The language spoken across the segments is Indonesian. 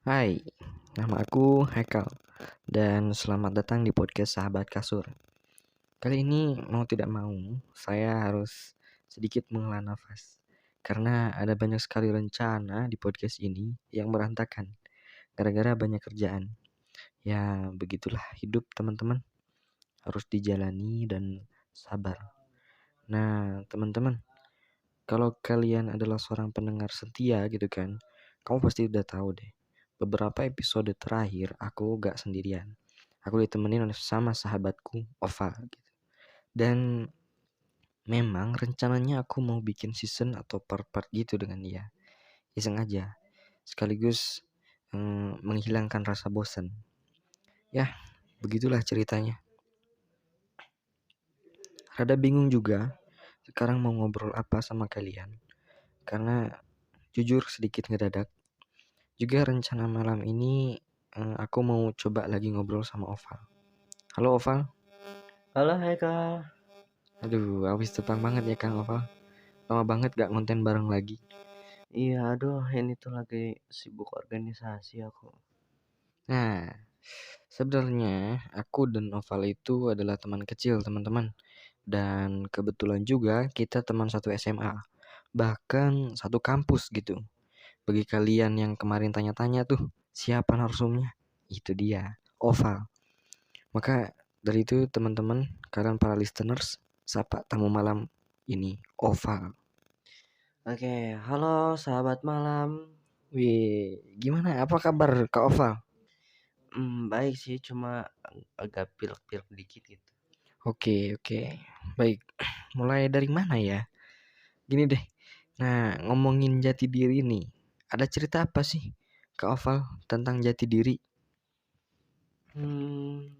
Hai, nama aku Haikal dan selamat datang di podcast Sahabat Kasur. Kali ini mau tidak mau saya harus sedikit menghela nafas karena ada banyak sekali rencana di podcast ini yang berantakan gara-gara banyak kerjaan. Ya, begitulah hidup teman-teman, harus dijalani dan sabar. Nah, teman-teman, kalau kalian adalah seorang pendengar setia gitu kan, kamu pasti udah tahu deh. Beberapa episode terakhir aku gak sendirian. Aku ditemenin oleh sama sahabatku Ova gitu. Dan memang rencananya aku mau bikin season atau part-part gitu dengan dia. Iseng aja. Sekaligus menghilangkan rasa bosan. Ya, begitulah ceritanya. Rada bingung juga sekarang mau ngobrol apa sama kalian. Karena jujur sedikit ngedadak. Juga rencana malam ini aku mau coba lagi ngobrol sama Oval. Halo Oval. Halo Haikal. Aduh, habis tepang banget ya Kang Oval. Lama banget gak ngonten bareng lagi. Iya, aduh ini tuh lagi sibuk organisasi aku. Nah, sebenarnya aku dan Oval itu adalah teman kecil teman-teman. Dan kebetulan juga kita teman satu SMA. Bahkan satu kampus gitu. Bagi kalian yang kemarin tanya-tanya tuh, siapa narsumnya? Itu dia, Oval. Maka dari itu teman-teman, kalian para listeners, sapa tamu malam ini, Oval. Oke, halo sahabat malam. Wih, gimana? Apa kabar Kak Oval? Baik sih, cuma agak pilek-pilek dikit gitu. Oke. Baik, mulai dari mana ya? Gini deh. Nah, ngomongin jati diri nih. Ada cerita apa sih Kak Oval tentang jati diri? Hmm,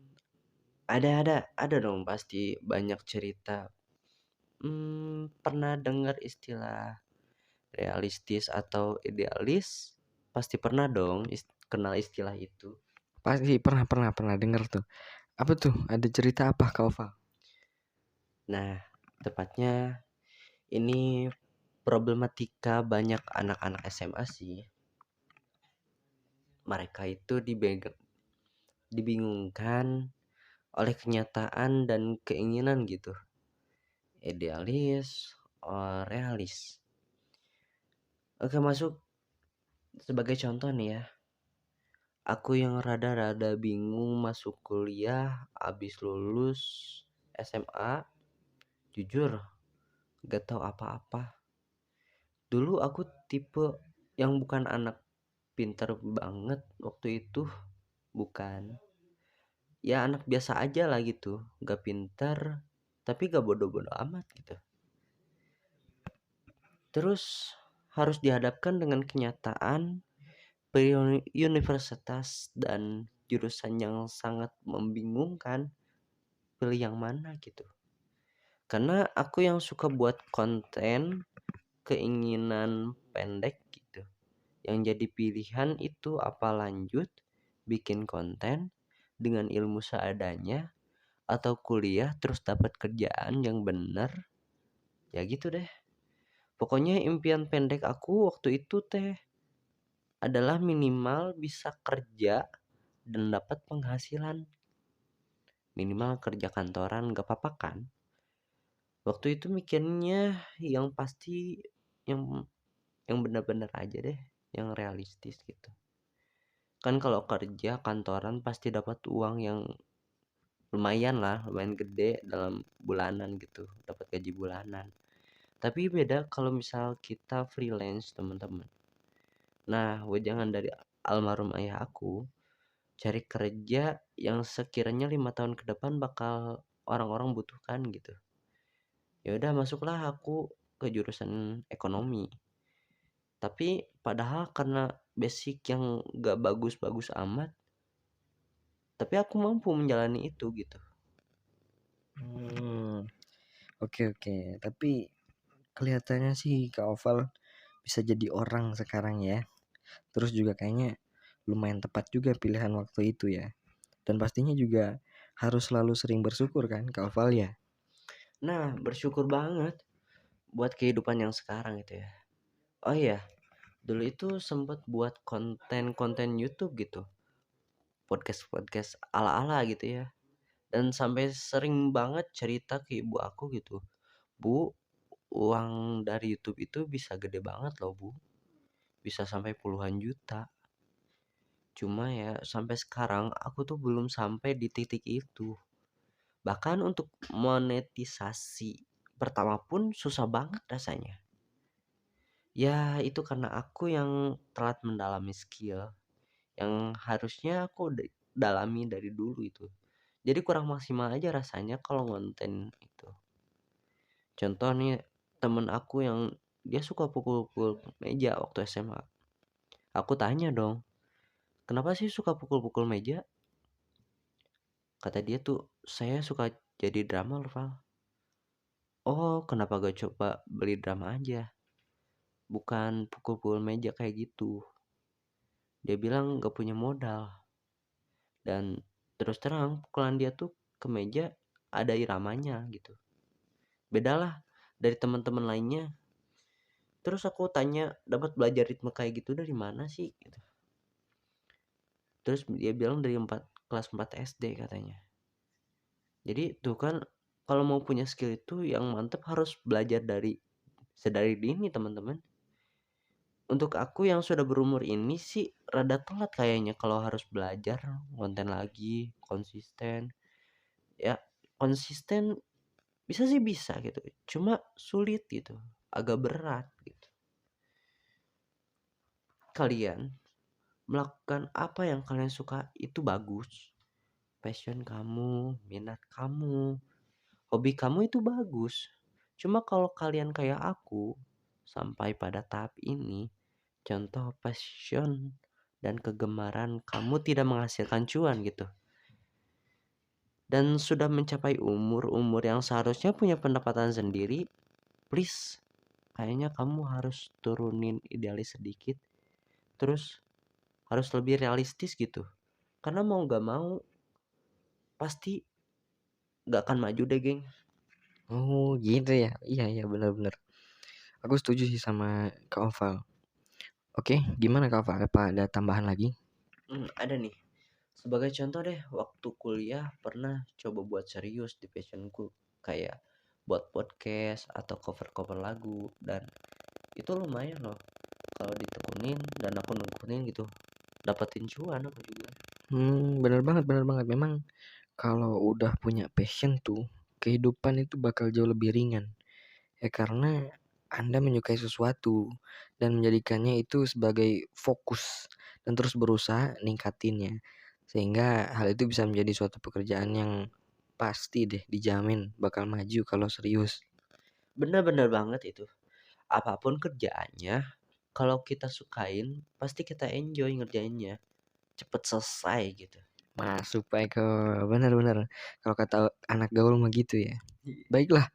ada dong pasti banyak cerita. Pernah dengar istilah realistis atau idealis? Pasti pernah dong kenal istilah itu. Pasti pernah denger tuh. Apa tuh? Ada cerita apa Kak Oval? Nah, tepatnya ini problematika banyak anak-anak SMA sih. Mereka itu dibingungkan oleh kenyataan dan keinginan gitu. Idealis, realis. Oke, masuk sebagai contoh nih ya. Aku yang rada-rada bingung masuk kuliah abis lulus SMA. Jujur, gak tahu apa-apa. Dulu aku tipe yang bukan anak pinter banget waktu itu. Bukan. Ya anak biasa aja lah gitu. Gak pinter, tapi gak bodoh-bodoh amat gitu. Terus harus dihadapkan dengan kenyataan universitas dan jurusan yang sangat membingungkan, pilih yang mana gitu. Karena aku yang suka buat konten, keinginan pendek gitu. Yang jadi pilihan itu apa lanjut bikin konten dengan ilmu seadanya atau kuliah terus dapat kerjaan yang benar. Ya gitu deh. Pokoknya impian pendek aku waktu itu teh adalah minimal bisa kerja dan dapat penghasilan. Minimal kerja kantoran gak apa-apa kan. Waktu itu mikirnya yang pasti yang yang benar-benar aja deh, yang realistis gitu. Kan kalau kerja kantoran pasti dapat uang yang lumayan lah, lumayan gede dalam bulanan gitu, dapat gaji bulanan. Tapi beda kalau misal kita freelance, teman-teman. Nah, wejangan dari almarhum ayah aku, cari kerja yang sekiranya 5 tahun ke depan bakal orang-orang butuhkan gitu. Ya udah masuklah aku ke jurusan ekonomi. Tapi padahal karena basic yang gak bagus-bagus amat, tapi aku mampu menjalani itu gitu. Hmm, oke. Tapi kelihatannya sih Kak Oval bisa jadi orang sekarang ya. Terus juga kayaknya lumayan tepat juga pilihan waktu itu ya. Dan pastinya juga harus selalu sering bersyukur kan Kak Oval ya. Nah, bersyukur banget buat kehidupan yang sekarang itu ya. Oh iya, Dulu itu sempet buat konten-konten YouTube gitu, podcast-podcast ala-ala gitu ya. Dan sampai sering banget cerita ke ibu aku gitu, "Bu, uang dari YouTube itu bisa gede banget loh, Bu. Bisa sampai puluhan juta." Cuma ya sampai sekarang aku tuh belum sampai di titik itu. Bahkan untuk monetisasi pertama pun susah banget rasanya. Ya itu karena aku yang telat mendalami skill yang harusnya aku dalami dari dulu itu. Jadi kurang maksimal aja rasanya kalau ngonten itu. Contoh nih, temen aku yang dia suka pukul-pukul meja waktu SMA. Aku tanya dong, kenapa sih suka pukul-pukul meja? Kata dia tuh, saya suka jadi drummer, Val. Oh, kenapa gak coba beli drum aja? Bukan pukul-pukul meja kayak gitu. Dia bilang gak punya modal. Dan terus terang pukulan dia tuh ke meja ada iramanya gitu. Bedalah dari teman-teman lainnya. Terus aku tanya, dapat belajar ritme kayak gitu dari mana sih? Gitu. Terus dia bilang dari kelas 4 SD katanya. Jadi tuh kan kalau mau punya skill itu yang mantep harus belajar sedari dini teman-teman. Untuk aku yang sudah berumur ini sih rada telat kayaknya kalau harus belajar konten lagi, konsisten. Ya konsisten bisa sih bisa gitu. Cuma sulit gitu, agak berat gitu. Kalian melakukan apa yang kalian suka itu bagus. Passion kamu, minat kamu, hobi kamu itu bagus. Cuma kalau kalian kayak aku sampai pada tahap ini, contoh passion dan kegemaran kamu tidak menghasilkan cuan gitu. Dan sudah mencapai umur-umur yang seharusnya punya pendapatan sendiri, please kayaknya kamu harus turunin idealis sedikit. Terus harus lebih realistis gitu. Karena mau gak mau pasti gak akan maju deh geng. Oh gitu ya. Iya iya benar-benar. Aku setuju sih sama Kak Oval. Oke, gimana Kak Oval? Apa ada tambahan lagi? Ada nih. Sebagai contoh deh, waktu kuliah pernah coba buat serius di passionku. Kayak buat podcast atau cover-cover lagu. Dan itu lumayan loh. Kalau ditekunin dan aku nekunin gitu. Dapetin cuan aku juga. Bener banget bener banget. Memang kalau udah punya passion tuh, kehidupan itu bakal jauh lebih ringan. Ya karena Anda menyukai sesuatu dan menjadikannya itu sebagai fokus dan terus berusaha ningkatinnya. Sehingga hal itu bisa menjadi suatu pekerjaan yang pasti deh dijamin bakal maju kalau serius. Bener-bener banget itu. Apapun kerjaannya, kalau kita sukain, pasti kita enjoy ngerjainnya. Cepet selesai gitu. Masuk Pak Eko, benar-benar. Kalau kata anak gaul mah gitu ya. Baiklah,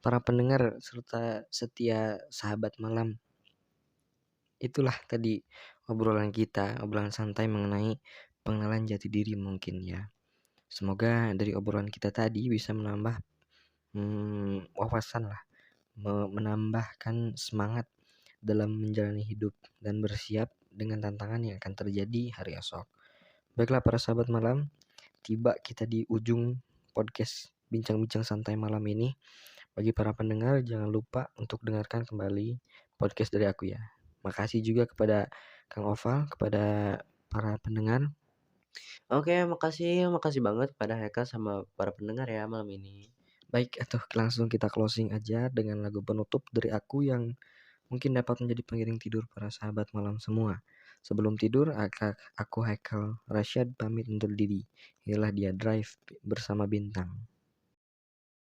para pendengar serta setia sahabat malam. Itulah tadi obrolan santai mengenai pengenalan jati diri mungkin ya. Semoga dari obrolan kita tadi bisa menambah wawasan lah, menambahkan semangat dalam menjalani hidup dan bersiap dengan tantangan yang akan terjadi hari esok. Baiklah para sahabat malam, tiba kita di ujung podcast bincang-bincang santai malam ini. Bagi para pendengar, jangan lupa untuk dengarkan kembali podcast dari aku ya. Makasih juga kepada Kang Oval, kepada para pendengar. Oke, makasih banget pada Heka sama para pendengar ya malam ini. Baik, atau langsung kita closing aja dengan lagu penutup dari aku yang mungkin dapat menjadi pengiring tidur para sahabat malam semua. Sebelum tidur, aku Haikal Rashad pamit undur diri. Inilah dia Drive bersama Bintang.